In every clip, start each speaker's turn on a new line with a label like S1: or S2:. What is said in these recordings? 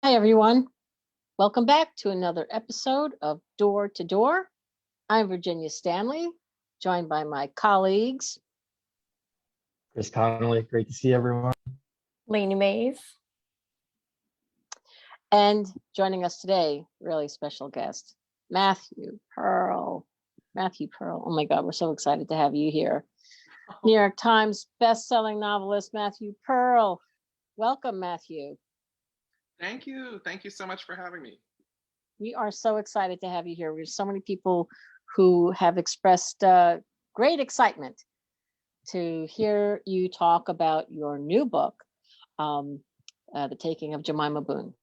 S1: Hi, everyone. Welcome back to another episode of Door to Door. I'm Virginia Stanley, joined by my colleagues.
S2: Chris Connolly, great to see everyone.
S3: Lainey Mays.
S1: And joining us today, really special guest, Matthew Pearl. Matthew Pearl, oh my God, we're so excited to have you here. New York Times best-selling novelist, Matthew Pearl. Welcome, Matthew.
S4: Thank you. Thank you so much for having me.
S1: We are so excited to have you here. There's so many people who have expressed great excitement to hear you talk about your new book, The Taking of Jemima Boone.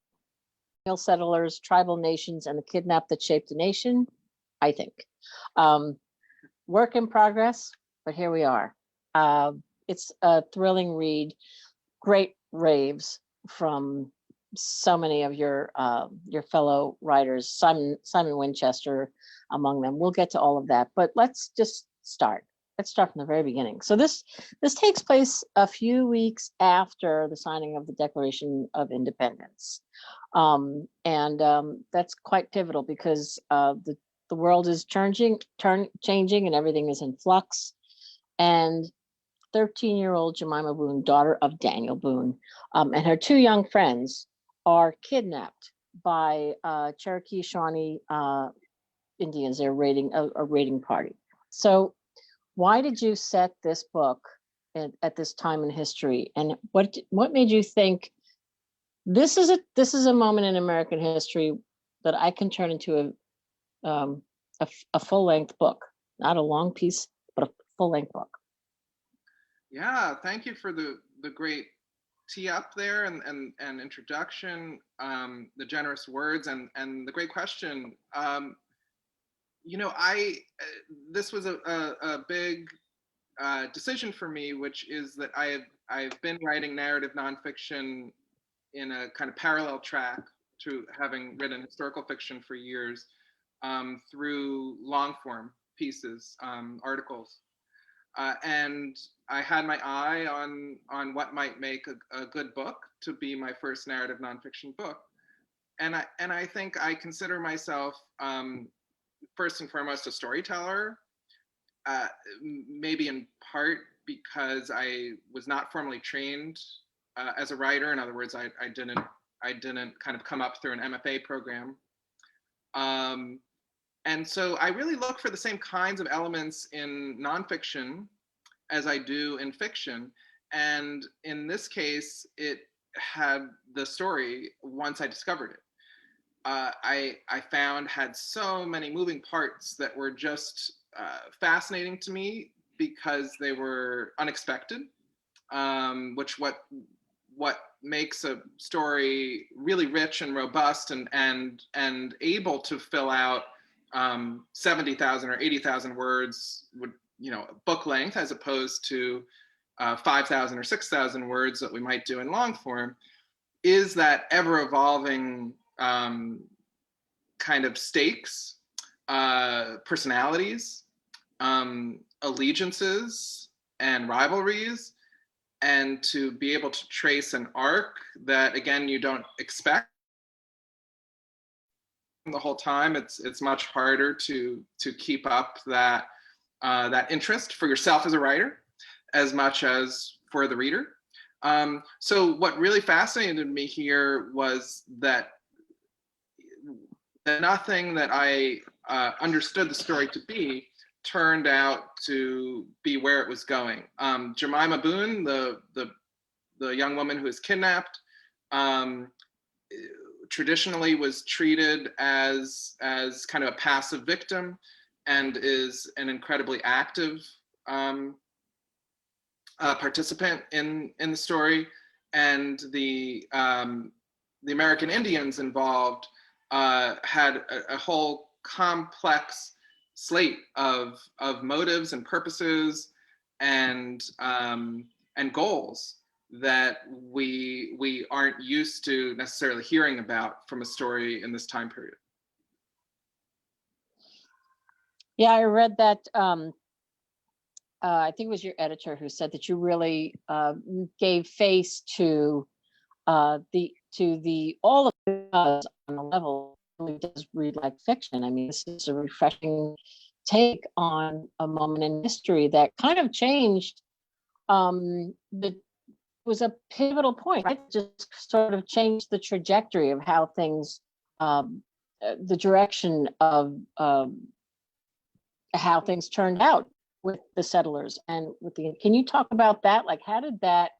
S1: Settlers, Tribal Nations, and the Kidnap That Shaped a Nation, I think. Work in progress, but here we are. It's a thrilling read, great raves from so many of your fellow writers, Simon Winchester among them. We'll get to all of that, but let's just start. Let's start from the very beginning. So this takes place a few weeks after the signing of the Declaration of Independence, and that's quite pivotal because the world is changing, and everything is in flux. And 13-year-old Jemima Boone, daughter of Daniel Boone, and her two young friends are kidnapped by Cherokee Shawnee Indians. They're raiding a raiding party. So why did you set this book at this time in history? And what made you think this is a moment in American history that I can turn into a full-length book, not a long piece, but a full-length book?
S4: Yeah, thank you for the great tee up there and introduction, the generous words and the great question. This was a big decision for me, which is that I've been writing narrative nonfiction in a kind of parallel track to having written historical fiction for years, through long form pieces, articles. And I had my eye on what might make a good book to be my first narrative nonfiction book. And I think I consider myself, first and foremost, a storyteller, maybe in part because I was not formally trained as a writer. In other words, I didn't kind of come up through an MFA program. And so I really look for the same kinds of elements in nonfiction as I do in fiction. And in this case, it had the story once I discovered it. I found had so many moving parts that were just fascinating to me because they were unexpected, which what makes a story really rich and robust and able to fill out 70,000 or 80,000 words, book length, as opposed to 5,000 or 6,000 words that we might do in long form, is that ever evolving kind of stakes, personalities, allegiances, and rivalries, and to be able to trace an arc that, again, you don't expect the whole time. It's much harder to keep up that interest for yourself as a writer as much as for the reader. So what really fascinated me here was that nothing that I understood the story to be turned out to be where it was going. Jemima Boone, the young woman who was kidnapped, traditionally was treated as kind of a passive victim, and is an incredibly active participant in the story. And the American Indians involved had a whole complex slate of motives and purposes and goals that we aren't used to necessarily hearing about from a story in this time period.
S1: Yeah, I read that. I think it was your editor who said that you really gave face to all of the does on a level, it really does read like fiction. I mean, this is a refreshing take on a moment in history that kind of changed, the was a pivotal point, right? Just sort of changed the trajectory of how things, the direction of how things turned out with the settlers and with the. Can you talk about that? Like, how did that?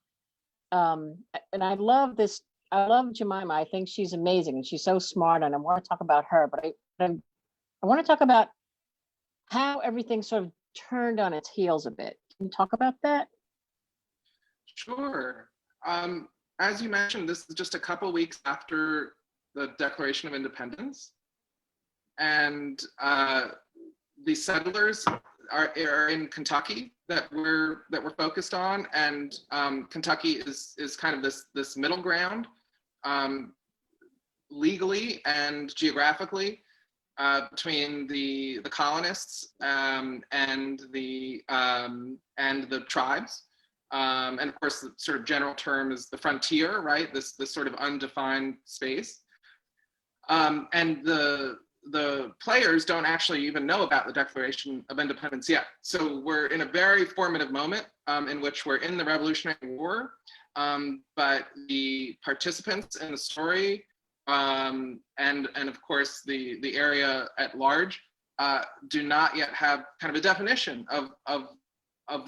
S1: And I love this. I love Jemima. I think she's amazing and she's so smart. And I want to talk about her, but I want to talk about how everything sort of turned on its heels a bit. Can you talk about that?
S4: Sure. As you mentioned, this is just a couple weeks after the Declaration of Independence, and the settlers are in Kentucky that we're focused on, and Kentucky is kind of this middle ground, legally and geographically, between the colonists and the tribes. And of course, the sort of general term is the frontier, right? This sort of undefined space. And the players don't actually even know about the Declaration of Independence yet. So we're in a very formative moment in which we're in the Revolutionary War, but the participants in the story and of course the area at large do not yet have kind of a definition of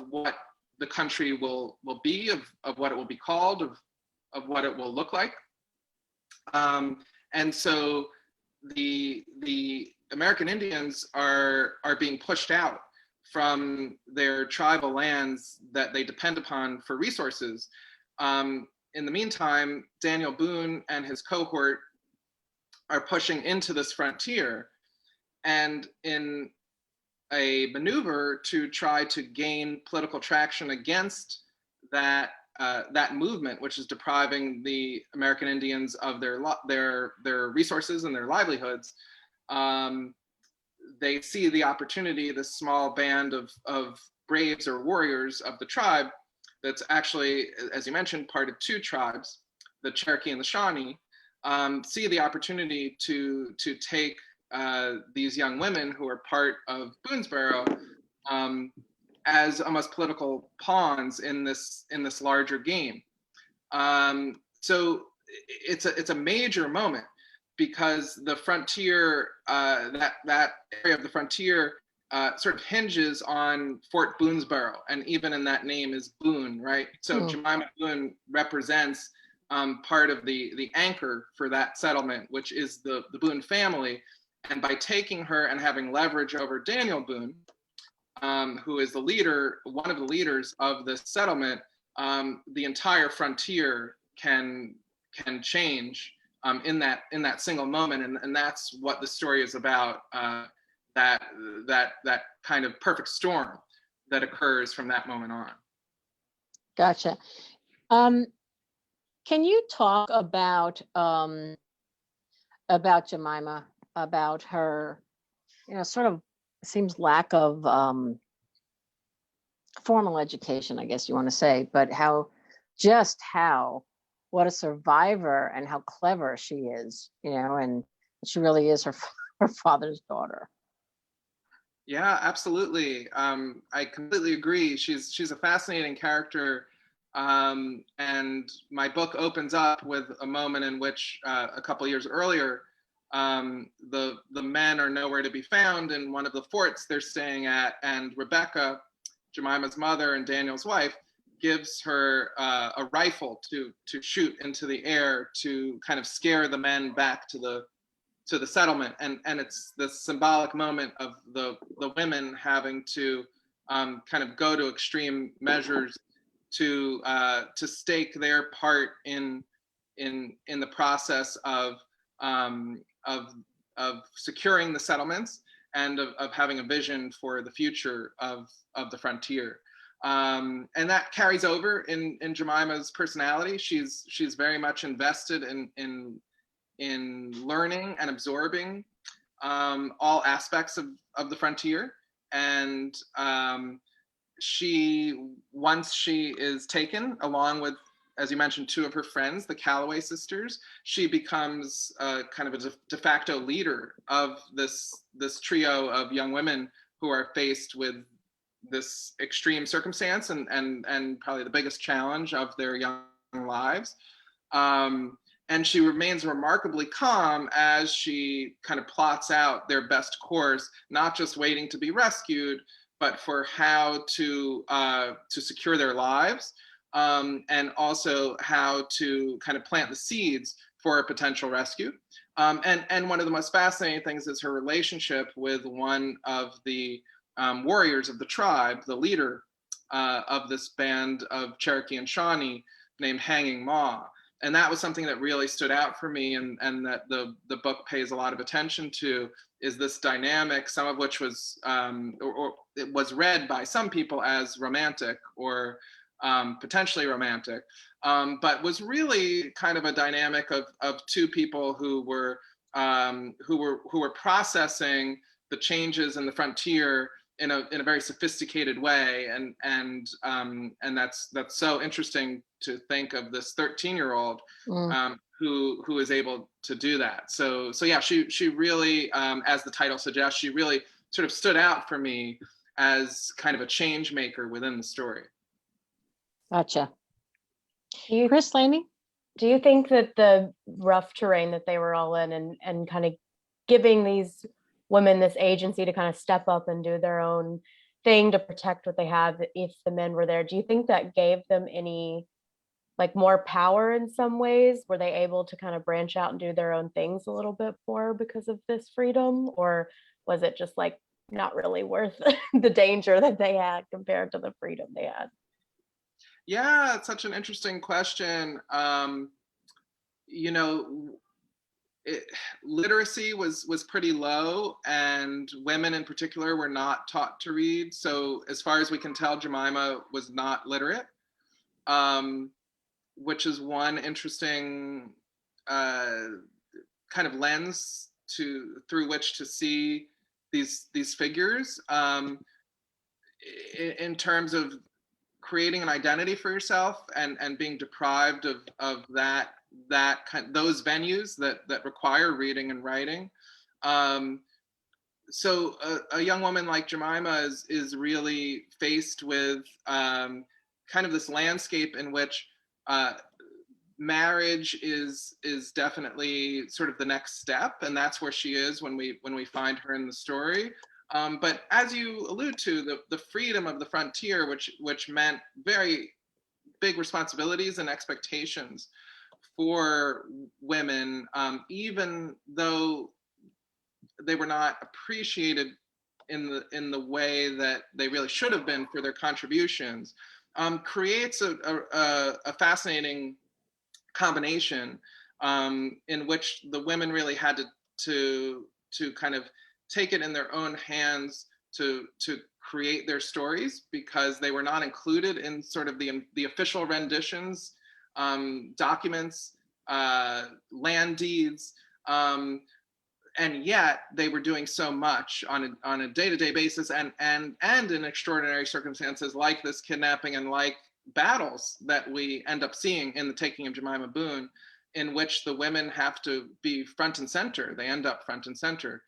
S4: what the country will be, of what it will be called, of what it will look like. And so the American Indians are being pushed out from their tribal lands that they depend upon for resources. In the meantime, Daniel Boone and his cohort are pushing into this frontier, and in a maneuver to try to gain political traction against that movement, which is depriving the American Indians of their resources and their livelihoods. They see the opportunity, this small band of braves or warriors of the tribe that's actually, as you mentioned, part of two tribes, the Cherokee and the Shawnee, see the opportunity to take these young women who are part of Boonesboro as almost political pawns in this larger game. So it's a major moment because the frontier, that area of the frontier sort of hinges on Fort Boonesboro, and even in that name is Boone, right? So Jemima Boone represents part of the anchor for that settlement, which is the Boone family. And by taking her and having leverage over Daniel Boone, who is the leader, one of the leaders of this settlement, the entire frontier can change in that single moment, and that's what the story is about. That kind of perfect storm that occurs from that moment on.
S1: Gotcha. Can you talk about Jemima, about her, sort of seems lack of formal education, I guess you want to say, but what a survivor and how clever she is, and she really is her father's daughter.
S4: Yeah, absolutely. I completely agree. She's a fascinating character. And my book opens up with a moment in which a couple years earlier, the men are nowhere to be found in one of the forts they're staying at, and Rebecca, Jemima's mother and Daniel's wife, gives her a rifle to shoot into the air to kind of scare the men back to the settlement, and it's this symbolic moment of the women having to kind of go to extreme measures to stake their part in the process of securing the settlements and of having a vision for the future of the frontier. And that carries over in Jemima's personality. She's very much invested in learning and absorbing all aspects of the frontier. And once she is taken, along with as you mentioned, two of her friends, the Calloway sisters. She becomes kind of a de facto leader of this trio of young women who are faced with this extreme circumstance and probably the biggest challenge of their young lives. And she remains remarkably calm as she kind of plots out their best course, not just waiting to be rescued, but for how to secure their lives, and also how to kind of plant the seeds for a potential rescue. And one of the most fascinating things is her relationship with one of the warriors of the tribe, the leader of this band of Cherokee and Shawnee, named Hanging Maw. And that was something that really stood out for me, and that the book pays a lot of attention to, is this dynamic, some of which was, or it was read by some people as romantic or potentially romantic, but was really kind of a dynamic of two people who were processing the changes in the frontier in a very sophisticated way, and that's so interesting to think of this 13-year-old who is able to do that. So yeah, she really, as the title suggests, she really sort of stood out for me as kind of a change maker within the story.
S1: Gotcha.
S3: Do you,
S1: Chris, Laney?
S3: do you think that the rough terrain that they were all in and kind of giving these women this agency to kind of step up and do their own thing to protect what they have if the men were there, do you think that gave them any like more power in some ways? Were they able to kind of branch out and do their own things a little bit more because of this freedom? Or was it just like not really worth the danger that they had compared to the freedom they had?
S4: Yeah, it's such an interesting question. You know, literacy was pretty low, and women in particular were not taught to read. So as far as we can tell, Jemima was not literate, which is one interesting kind of lens through which to see these figures, in terms of creating an identity for yourself and being deprived of those venues that require reading and writing. So a young woman like Jemima is really faced with kind of this landscape in which marriage is definitely sort of the next step, and that's where she is when we find her in the story. But as you allude to, the freedom of the frontier, which meant very big responsibilities and expectations for women, even though they were not appreciated in the way that they really should have been for their contributions, creates a fascinating combination, in which the women really had to kind of take it in their own hands to create their stories, because they were not included in sort of the official renditions, documents, land deeds, and yet they were doing so much on a day-to-day basis, and in extraordinary circumstances like this kidnapping and like battles that we end up seeing in The Taking of Jemima Boone, in which the women have to be front and center. They end up front and center,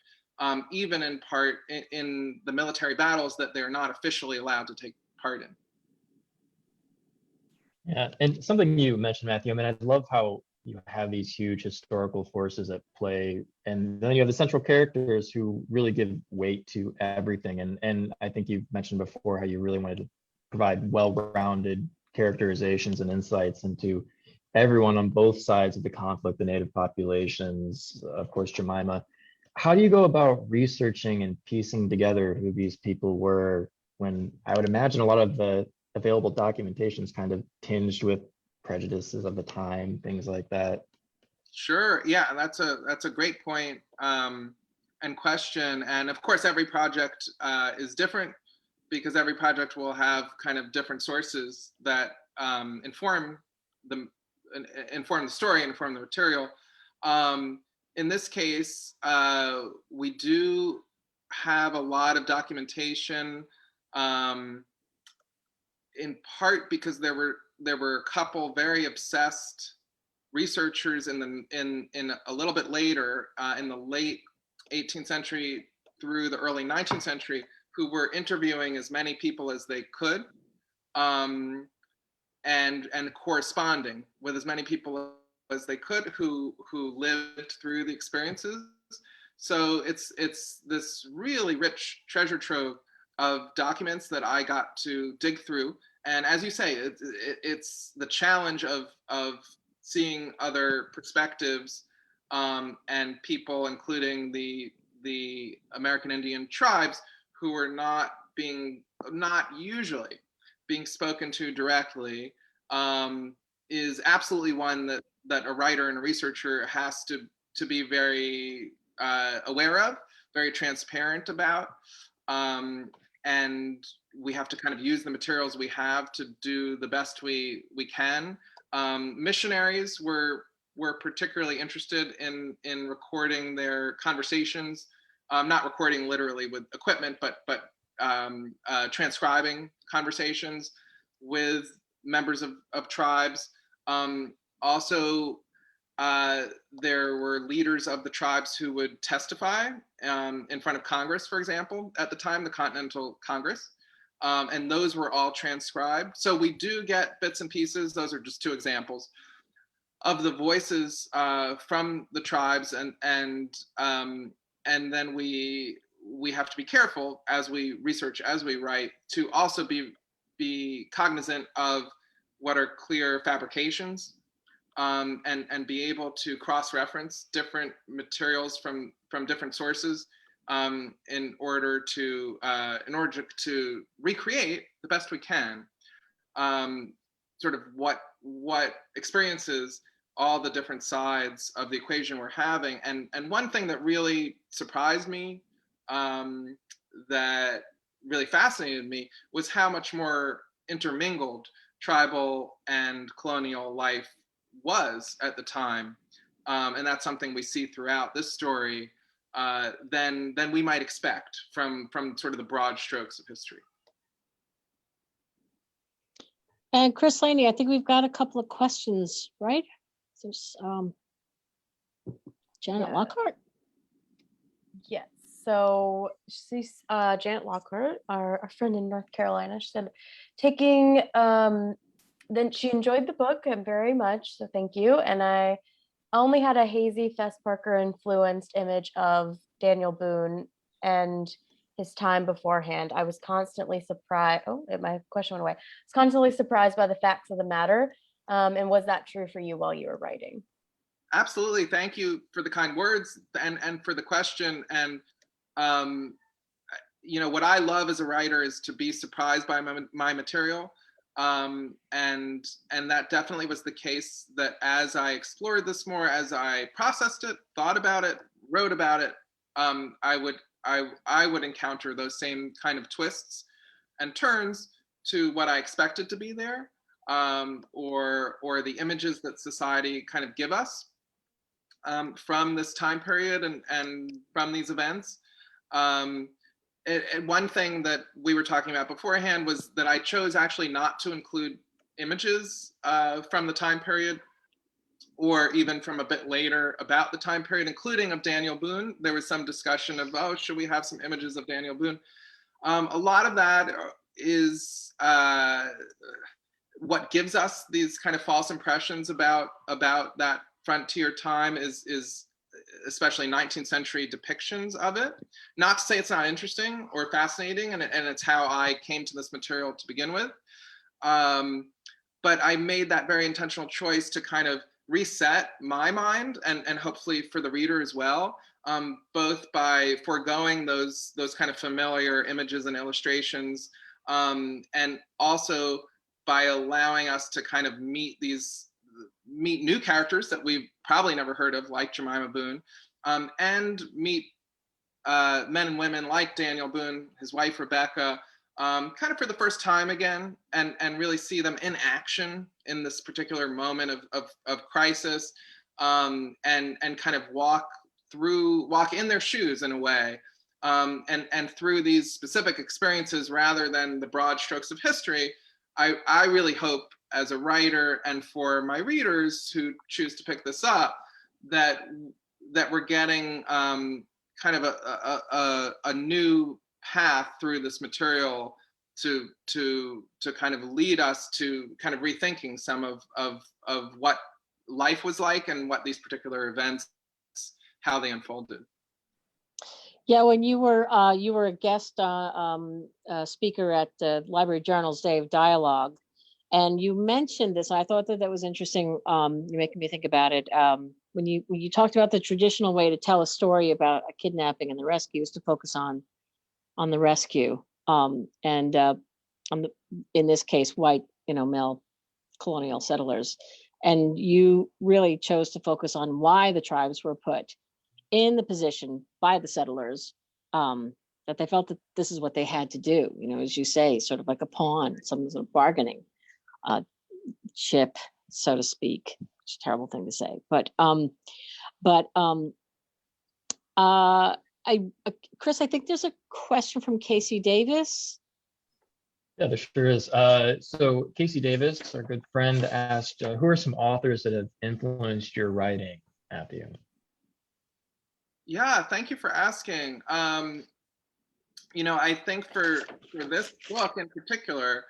S4: even in part in the military battles that they're not officially allowed to take part in.
S2: Yeah, and something you mentioned, Matthew, I mean, I love how you have these huge historical forces at play, and then you have the central characters who really give weight to everything. And I think you've mentioned before how you really wanted to provide well-rounded characterizations and insights into everyone on both sides of the conflict, the native populations, of course, Jemima. How do you go about researching and piecing together who these people were, when I would imagine a lot of the available documentation is kind of tinged with prejudices of the time, things like that?
S4: Sure. Yeah, that's a great point, and question. And of course, every project is different, because every project will have kind of different sources that inform the story, inform the material. In this case, we do have a lot of documentation, in part because there were a couple very obsessed researchers in a little bit later, in the late 18th century through the early 19th century, who were interviewing as many people as they could, and corresponding with as many people as they could who lived through the experiences. So it's this really rich treasure trove of documents that I got to dig through. And as you say, it's the challenge of seeing other perspectives, and people, including the American Indian tribes, who are not usually being spoken to directly, is absolutely one that a writer and a researcher has to be very aware of, very transparent about, and we have to kind of use the materials we have to do the best we can. Missionaries were particularly interested in recording their conversations, not recording literally with equipment, but transcribing conversations with members of tribes. Also, there were leaders of the tribes who would testify in front of Congress, for example, at the time, the Continental Congress. And those were all transcribed. So we do get bits and pieces. Those are just two examples of the voices from the tribes, and then we have to be careful as we research, as we write, to also be cognizant of what are clear fabrications, and be able to cross-reference different materials from different sources, in order to recreate the best we can, sort of what experiences all the different sides of the equation we're having. And one thing that really surprised me, that really fascinated me, was how much more intermingled tribal and colonial life was at the time. And that's something we see throughout this story, than we might expect from sort of the broad strokes of history.
S1: And Chris Laney, I think we've got a couple of questions, right? There's Janet Lockhart.
S3: Yes. So she's Janet Lockhart, our friend in North Carolina. She said, then she enjoyed the book very much, so thank you. And I only had a hazy Fess Parker influenced image of Daniel Boone and his time beforehand. I was constantly surprised. Oh, my question went away. I was constantly surprised by the facts of the matter. And was that true for you while you were writing?
S4: Absolutely. Thank you for the kind words and for the question. And what I love as a writer is to be surprised by my material. And that definitely was the case, that as I explored this more, as I processed it, thought about it, wrote about it, I would encounter those same kind of twists and turns to what I expected to be there, or the images that society kind of give us, from this time period and from these events. And one thing that we were talking about beforehand was that I chose actually not to include images from the time period, or even from a bit later about the time period, including of Daniel Boone. There was some discussion of, oh, should we have some images of Daniel Boone? A lot of that is what gives us these kind of false impressions about that frontier time, is especially 19th century depictions of it. Not to say it's not interesting or fascinating, and it's how I came to this material to begin with. But I made that very intentional choice to kind of reset my mind, and hopefully for the reader as well, both by foregoing those kind of familiar images and illustrations, and also by allowing us to kind of meet new characters that we've probably never heard of, like Jemima Boone, and meet men and women like Daniel Boone, his wife Rebecca, kind of for the first time again, and really see them in action in this particular moment of crisis, and kind of walk in their shoes in a way, and through these specific experiences, rather than the broad strokes of history, I really hope as a writer and for my readers who choose to pick this up that we're getting kind of a new path through this material to kind of lead us to kind of rethinking some of what life was like and what these particular events, how they unfolded.
S1: Yeah, when you were a guest speaker at the Library Journal's Day of Dialogue, and you mentioned this. I thought that was interesting. You're making me think about it. When you talked about the traditional way to tell a story about a kidnapping and the rescue is to focus on the rescue, and on the, in this case, white, male colonial settlers, and you really chose to focus on why the tribes were put in the position by the settlers, that they felt that this is what they had to do, as you say, sort of like a pawn, some sort of bargaining chip, so to speak, which is a terrible thing to say. Chris, I think there's a question from Casey Davis.
S2: Yeah, there sure is. So Casey Davis, our good friend, asked, who are some authors that have influenced your writing, Matthew?
S4: Yeah, thank you for asking. I think for this book in particular,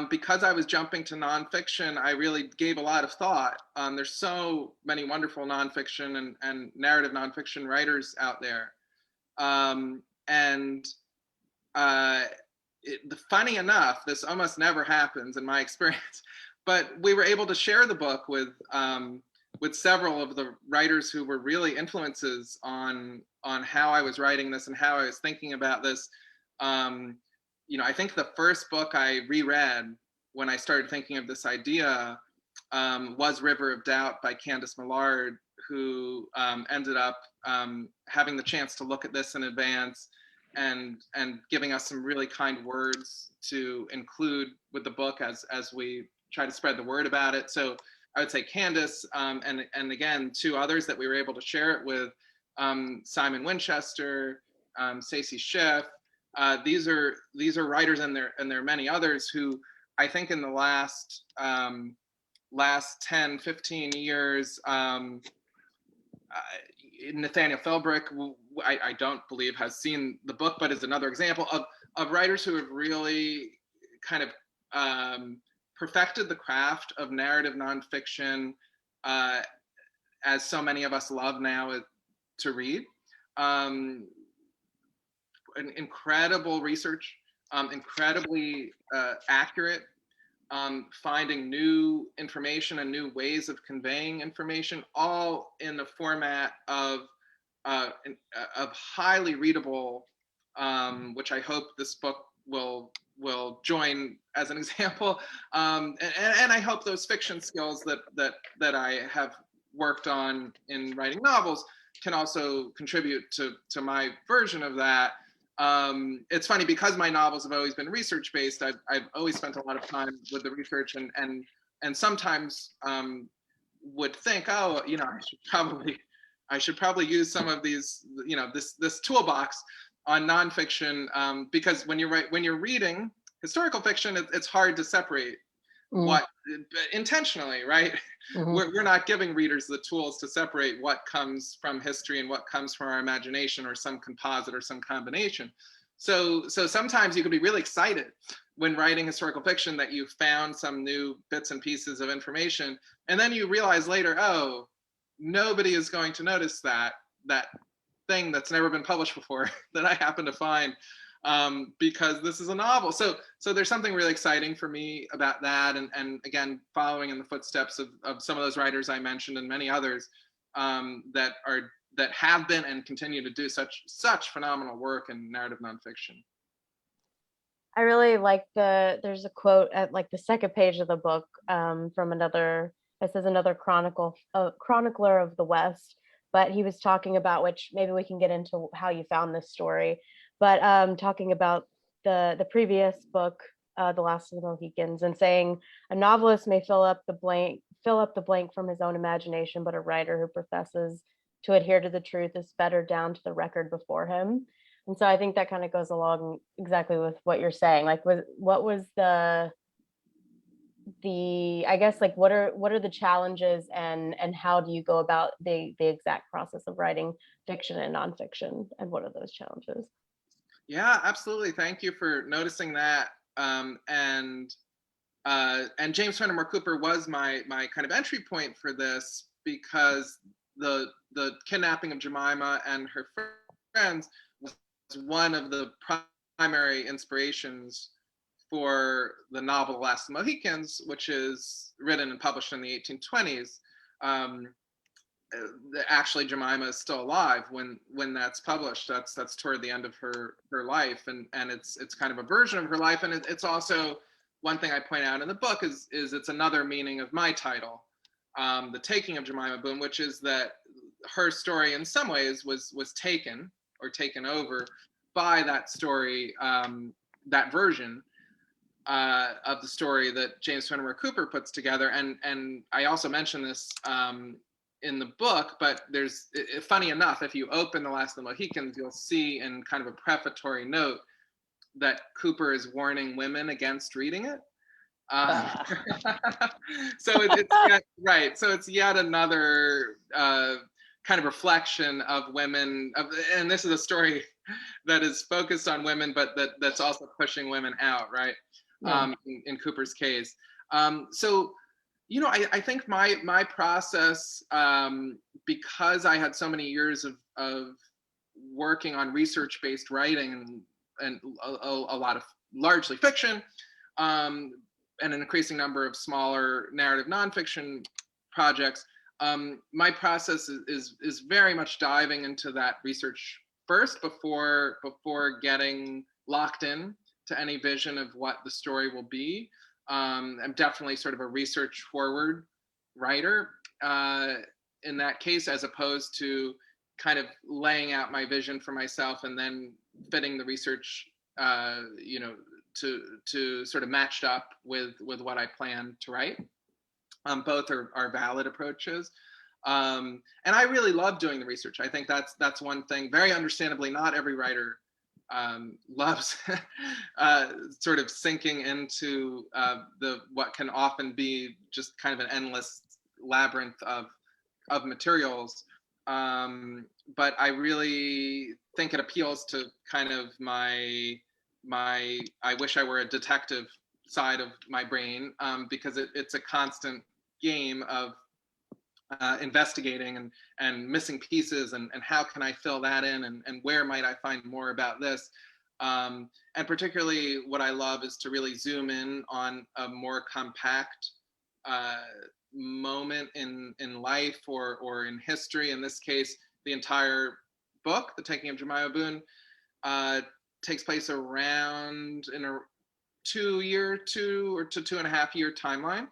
S4: because I was jumping to nonfiction, I really gave a lot of thought. There's so many wonderful nonfiction and narrative nonfiction writers out there. Funny enough, this almost never happens in my experience, but we were able to share the book with several of the writers who were really influences on how I was writing this and how I was thinking about this. I think the first book I reread when I started thinking of this idea was River of Doubt by Candice Millard, who ended up having the chance to look at this in advance and giving us some really kind words to include with the book as we try to spread the word about it. So I would say Candice, and again, two others that we were able to share it with, Simon Winchester, Stacey Schiff. These are writers, and there are many others who I think in the last 10, 15 years, Nathaniel Philbrick, I don't believe has seen the book, but is another example of writers who have really kind of perfected the craft of narrative nonfiction, as so many of us love now to read. Incredible research, incredibly accurate, finding new information and new ways of conveying information, all in the format of highly readable, which I hope this book will join as an example, and I hope those fiction skills that I have worked on in writing novels can also contribute to my version of that. It's funny, because my novels have always been research based. I've always spent a lot of time with the research, and sometimes would think, oh, I should probably use some of these, this toolbox on nonfiction, because when you're reading historical fiction, it's hard to separate what intentionally, right? We're not giving readers the tools to separate what comes from history and what comes from our imagination, or some composite or some combination. So sometimes you can be really excited when writing historical fiction that you found some new bits and pieces of information, and then you realize later, oh, nobody is going to notice that thing that's never been published before that I happen to find, because this is a novel. So there's something really exciting for me about that, and again, following in the footsteps of some of those writers I mentioned and many others, that have been and continue to do such phenomenal work in narrative nonfiction.
S3: I really like there's a quote at like the second page of the book, from another chronicler of the West, but he was talking about, which maybe we can get into how you found this story, but talking about the previous book, The Last of the Mohicans, and saying a novelist may fill up the blank from his own imagination, but a writer who professes to adhere to the truth is better down to the record before him. And so I think that kind of goes along exactly with what you're saying. Like, what was the I guess, like, what are the challenges, and how do you go about the exact process of writing fiction and nonfiction, and what are those challenges?
S4: Yeah, absolutely. Thank you for noticing that. And James Fenimore Cooper was my kind of entry point for this, because the kidnapping of Jemima and her friends was one of the primary inspirations for the novel The Last of the Mohicans, which is written and published in the 1820s. Actually, Jemima is still alive when that's published. That's toward the end of her life, and it's kind of a version of her life, and it's also one thing I point out in the book is it's another meaning of my title, The Taking of Jemima Boone, which is that her story in some ways was taken or taken over by that story, that version of the story that James Fenimore Cooper puts together. And I also mentioned this in the book, but there's, funny enough, if you open The Last of the Mohicans, you'll see in kind of a prefatory note that Cooper is warning women against reading it. So it's yet, right. So it's yet another kind of reflection of women, and this is a story that is focused on women, but that's also pushing women out, right? Yeah. In Cooper's case. So, I think my process, because I had so many years of working on research-based writing and a lot of largely fiction, and an increasing number of smaller narrative nonfiction projects, my process is very much diving into that research first before getting locked in to any vision of what the story will be. I'm definitely sort of a research forward writer in that case, as opposed to kind of laying out my vision for myself and then fitting the research, to sort of matched up with what I plan to write. Both are valid approaches. And I really love doing the research. I think that's one thing, very understandably, not every writer loves sort of sinking into what can often be just kind of an endless labyrinth of materials. But I really think it appeals to kind of my I wish I were a detective side of my brain, because it's a constant game of investigating and missing pieces, and how can I fill that in, and where might I find more about this. And particularly what I love is to really zoom in on a more compact moment in life or in history. In this case, the entire book, The Taking of Jemima Boone, takes place around in a 2 or 2.5 year timeline.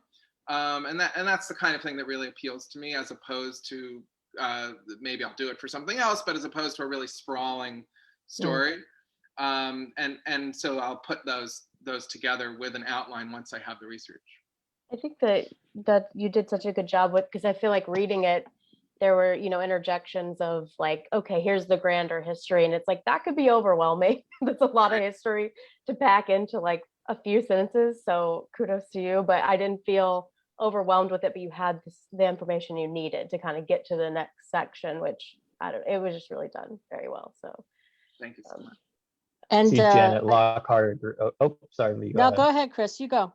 S4: And that's the kind of thing that really appeals to me, as opposed to maybe I'll do it for something else, but as opposed to a really sprawling story. And so I'll put those together with an outline once I have the research.
S3: I think that you did such a good job with, because I feel like reading it, there were, interjections of like, okay, here's the grander history. And it's like, that could be overwhelming. That's a lot of history to pack into like a few sentences. So kudos to you, but I didn't feel overwhelmed with it, but you had the information you needed to kind of get to the next section, which it was just really done very well. So
S4: thank you so much.
S1: And
S2: see Janet Lockhart. Sorry, Lee.
S1: No, go ahead, Chris. You go.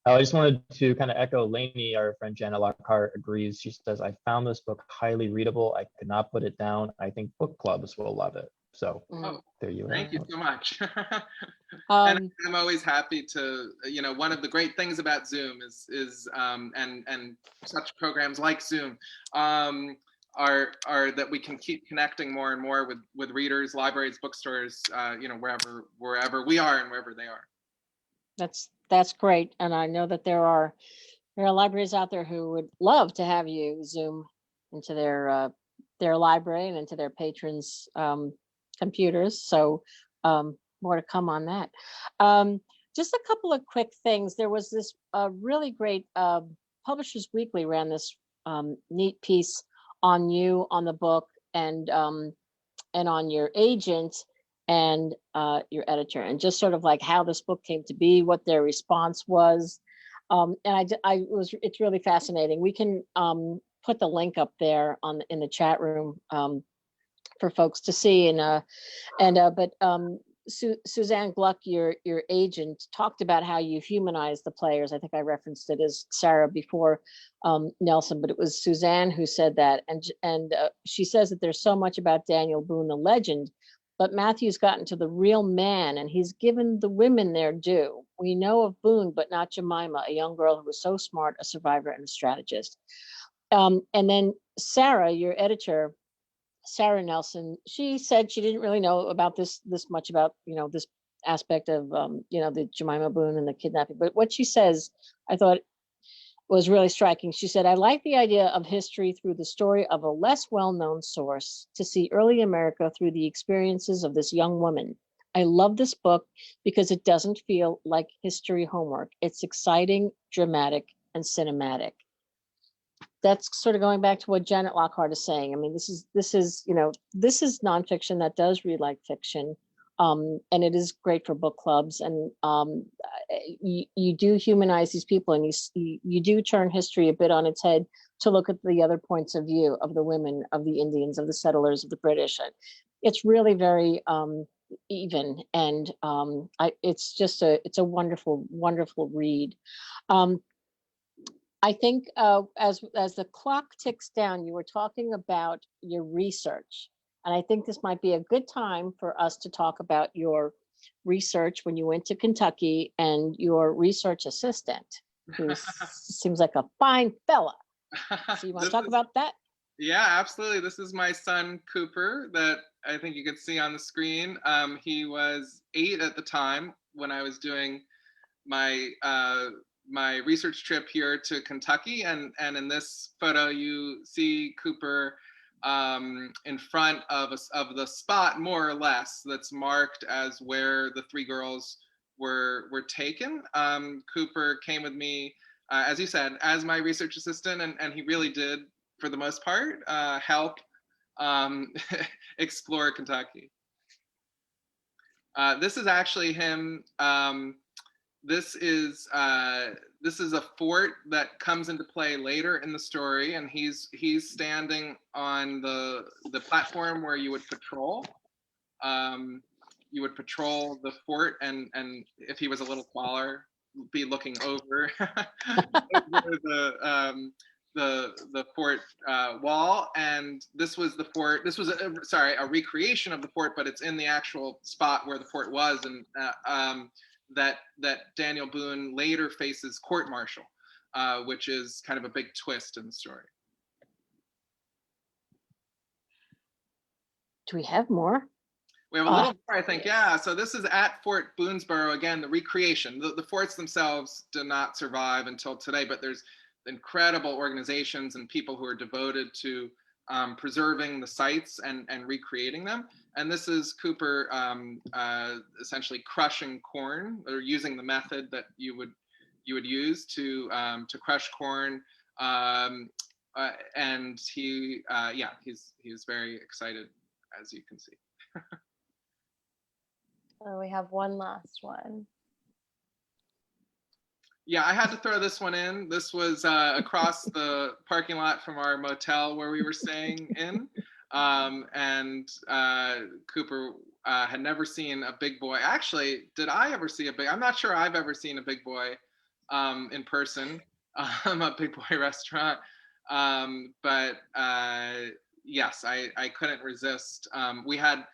S2: I just wanted to kind of echo Lainey. Our friend Janet Lockhart agrees. She says, I found this book highly readable. I could not put it down. I think book clubs will love it. So there you
S4: Thank you so much.
S1: And
S4: I'm always happy to, one of the great things about Zoom is and such programs like Zoom are that we can keep connecting more and more with readers, libraries, bookstores, wherever we are and wherever they are.
S1: That's great. And I know that there are libraries out there who would love to have you Zoom into their library and into their patrons' computers. So more to come on that. Just a couple of quick things. There was this really great Publishers Weekly ran this neat piece on you, on the book, and on your agent and your editor, and just sort of like how this book came to be, what their response was. It's really fascinating. We can put the link up there in the chat room for folks to see. Suzanne Gluck, your agent, talked about how you humanize the players. I think I referenced it as Sarah before, Nelson, but it was Suzanne who said that. And she says that there's so much about Daniel Boone, the legend, but Matthew's gotten to the real man, and he's given the women their due. We know of Boone, but not Jemima, a young girl who was so smart, a survivor and a strategist. And then Sarah, your editor, Sarah Nelson, she said she didn't really know about this much about, this aspect of, the Jemima Boone and the kidnapping. But what she says, I thought was really striking. She said, I like the idea of history through the story of a less well-known source, to see early America through the experiences of this young woman. I love this book because it doesn't feel like history homework. It's exciting, dramatic, and cinematic. That's sort of going back to what Janet Lockhart is saying. I mean, this is nonfiction that does read like fiction, and it is great for book clubs. And you do humanize these people, and you do turn history a bit on its head to look at the other points of view of the women, of the Indians, of the settlers, of the British. It's really very even, and it's a wonderful, wonderful read. I think as the clock ticks down, you were talking about your research. And I think this might be a good time for us to talk about your research when you went to Kentucky, and your research assistant, who seems like a fine fella. So you want to talk about that?
S4: Yeah, absolutely. This is my son, Cooper, that I think you could see on the screen. He was 8 at the time when I was doing my research trip here to Kentucky, and in this photo you see Cooper in front of the spot, more or less, that's marked as where the 3 girls were taken. Cooper came with me, as you said, as my research assistant, and he really did, for the most part, help explore Kentucky. This is actually him. This is a fort that comes into play later in the story, and he's standing on the platform where you would patrol. You would patrol the fort, and if he was a little taller, be looking over, over the fort wall. And this was the fort. This was a recreation of the fort, but it's in the actual spot where the fort was, and that Daniel Boone later faces court-martial, which is kind of a big twist in the story.
S1: Do we have more?
S4: We have a little more, I think. Yeah. So this is at Fort Boonesborough, again, the recreation. The forts themselves did not survive until today, but there's incredible organizations and people who are devoted to preserving the sites and recreating them. And this is Cooper essentially crushing corn, or using the method that you would use to crush corn. And he's very excited, as you can see.
S3: We have one last one.
S4: Yeah, I had to throw this one in. This was across the parking lot from our motel where we were staying in. And Cooper had never seen a big boy. Actually, did I ever see a big? I'm not sure I've ever seen a big boy in person, a big boy restaurant. But yes, I couldn't resist. We had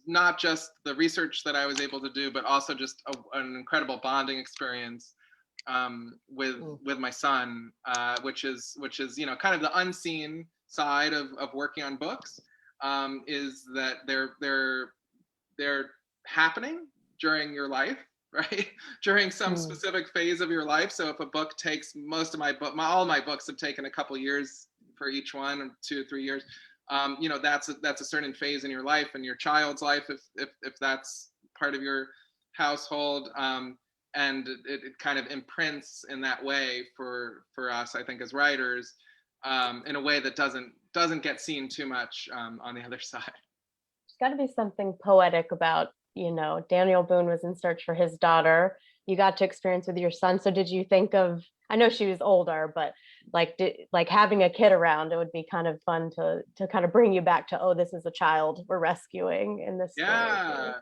S4: not just the research that I was able to do, but also just an incredible bonding experience with my son, which is kind of the unseen side of working on books, is that they're happening during your life, right? During some specific phase of your life. So if a book takes all my books have taken a couple years for each one, or 2 or 3 years. That's a certain phase in your life, and your child's life, if that's part of your household. And it kind of imprints in that way for us, I think, as writers, in a way that doesn't get seen too much on the other side.
S3: There's got to be something poetic about, Daniel Boone was in search for his daughter, you got to experience with your son. So did you think of, I know she was older, but like having a kid around, it would be kind of fun to kind of bring you back to, oh, this is a child we're rescuing in this story.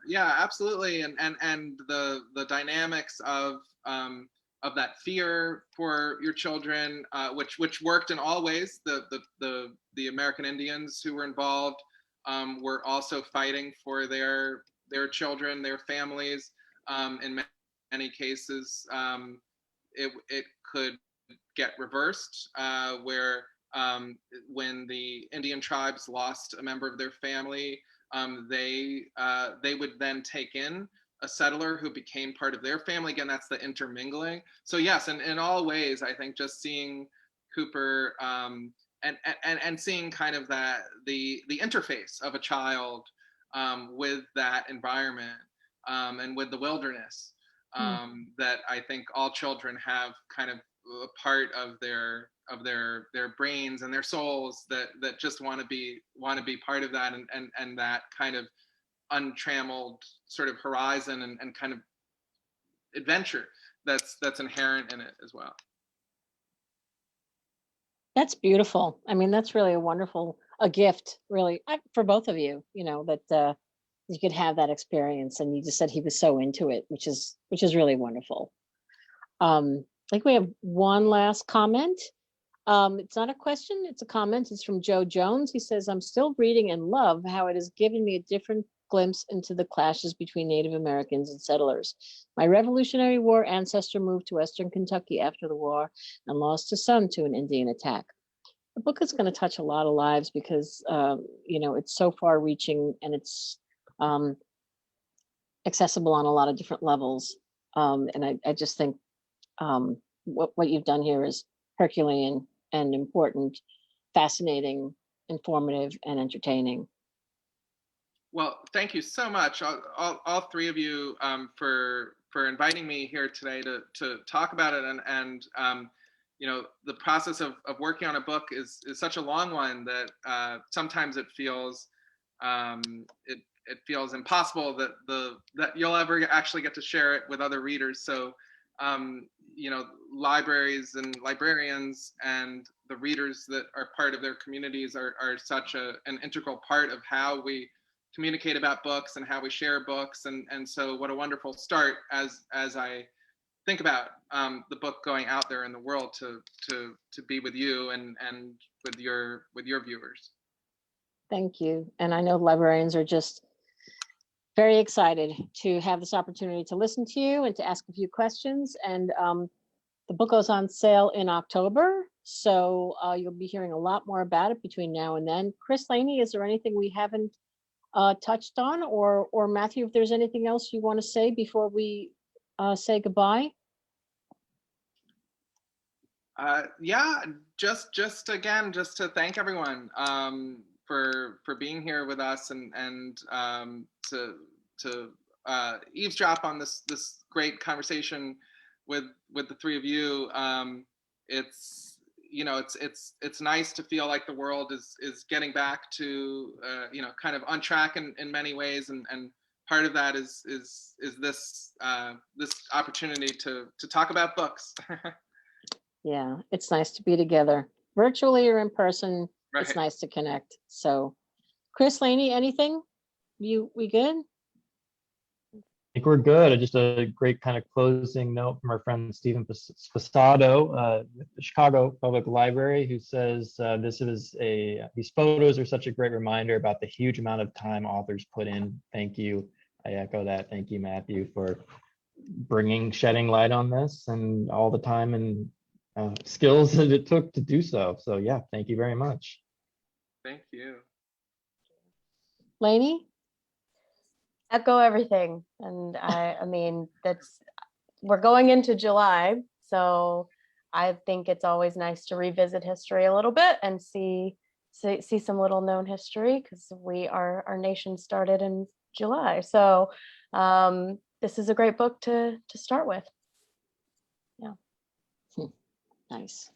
S4: Yeah, absolutely. And the dynamics of that fear for your children, which worked in all ways. The American Indians who were involved were also fighting for their children, their families. In many cases, it could get reversed, where when the Indian tribes lost a member of their family, they would then take in a settler who became part of their family. Again, that's the intermingling. So yes, and in all ways, I think just seeing Cooper and seeing kind of that the interface of a child with that environment and with the wilderness, that I think all children have kind of a part of their brains and their souls that just want to be part of that, and that kind of untrammeled sort of horizon and kind of adventure that's inherent in it as well.
S1: That's beautiful. I mean, that's really a gift, really, for both of you, that you could have that experience. And you just said he was so into it, which is really wonderful. I think we have one last comment. It's not a question, it's a comment. It's from Joe Jones. He says, I'm still reading and love how it has given me a different glimpse into the clashes between Native Americans and settlers. My Revolutionary War ancestor moved to Western Kentucky after the war and lost a son to an Indian attack. The book is going to touch a lot of lives because, it's so far reaching, and it's accessible on a lot of different levels. And I just think what you've done here is Herculean and important, fascinating, informative, and entertaining.
S4: Well, thank you so much, all three of you, for inviting me here today to talk about it. And the process of working on a book is such a long one that sometimes it feels it feels impossible that you'll ever actually get to share it with other readers. So libraries and librarians and the readers that are part of their communities are such an integral part of how we communicate about books and how we share books, and so what a wonderful start as I think about the book going out there in the world to be with you and with your viewers. Thank
S1: you. And I know librarians are just very excited to have this opportunity to listen to you and to ask a few questions. And the book goes on sale in October, so you'll be hearing a lot more about it between now and then. Chris Laney, is there anything we haven't touched on, or Matthew, if there's anything else you want to say before we say goodbye?
S4: Just again, just to thank everyone for being here with us and to eavesdrop on this great conversation with the three of you. It's nice to feel like the world is getting back to kind of on track in many ways, and part of that is this opportunity to talk about books.
S1: Yeah, it's nice to be together, virtually or in person. Right. It's nice to connect. So, Chris Laney, anything? We good?
S2: I think we're good. Just a great kind of closing note from our friend Stephen Posado, the Chicago Public Library, who says these photos are such a great reminder about the huge amount of time authors put in. Thank you. I echo that. Thank you, Matthew, for shedding light on this and all the time and skills that it took to do so. So yeah, thank you very much.
S4: Thank you.
S1: Lainey?
S3: Echo everything. And I mean, we're going into July, so I think it's always nice to revisit history a little bit and see some little known history, because our nation started in July. So this is a great book to start with. Yeah.
S1: Nice.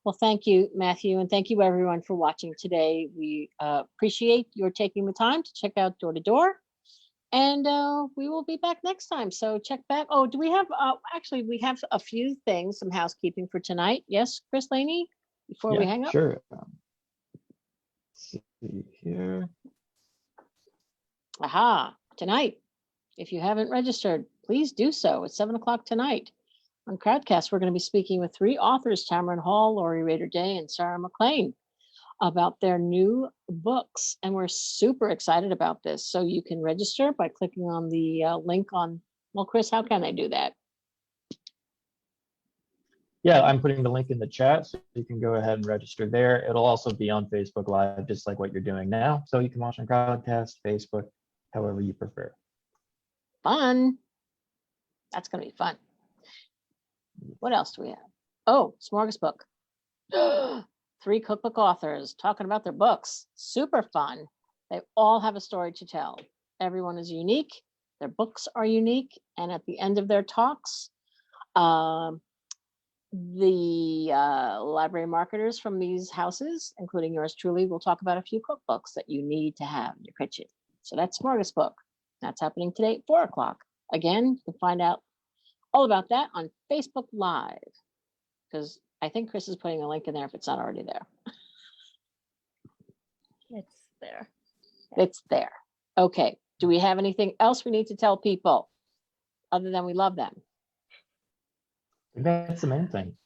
S1: Well, thank you, Matthew, and thank you everyone for watching today. We appreciate your taking the time to check out Door to Door. And we will be back next time. So check back. Oh, do we have, actually, we have a few things, some housekeeping for tonight. Yes, Chris Laney, before we
S2: Yeah,
S1: hang up?
S2: sure. Let's see here.
S1: Aha, tonight. If you haven't registered, please do so at 7 o'clock tonight. On Crowdcast, we're going to be speaking with 3 authors, Tamron Hall, Laurie Rader Day, and Sarah McLean, about their new books. And we're super excited about this. So you can register by clicking on the link on, well, Chris, how can I do that?
S2: Yeah, I'm putting the link in the chat, so you can go ahead and register there. It'll also be on Facebook Live, just like what you're doing now. So you can watch on Crowdcast, Facebook, however you prefer.
S1: Fun. That's going to be fun. What else do we have? Oh, Smorgasbook. 3 cookbook authors talking about their books. Super fun. They all have a story to tell. Everyone is unique. Their books are unique. And at the end of their talks, the library marketers from these houses, including yours truly, will talk about a few cookbooks that you need to have in your kitchen. So that's Smorgasbook. That's happening today at 4 o'clock. Again, you can find out all about that on Facebook Live, because I think Chris is putting a link in there if it's not already there.
S3: It's there.
S1: It's there. Okay. Do we have anything else we need to tell people other than we love them?
S2: That's the main thing.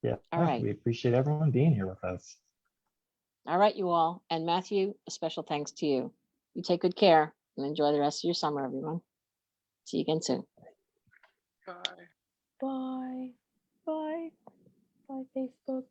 S2: Yeah,
S1: All right.
S2: we appreciate everyone being here with us.
S1: All right, you all. And Matthew, a special thanks to you. You take good care and enjoy the rest of your summer, everyone. See you again soon.
S4: Bye.
S3: Bye. Bye. Bye, Facebook.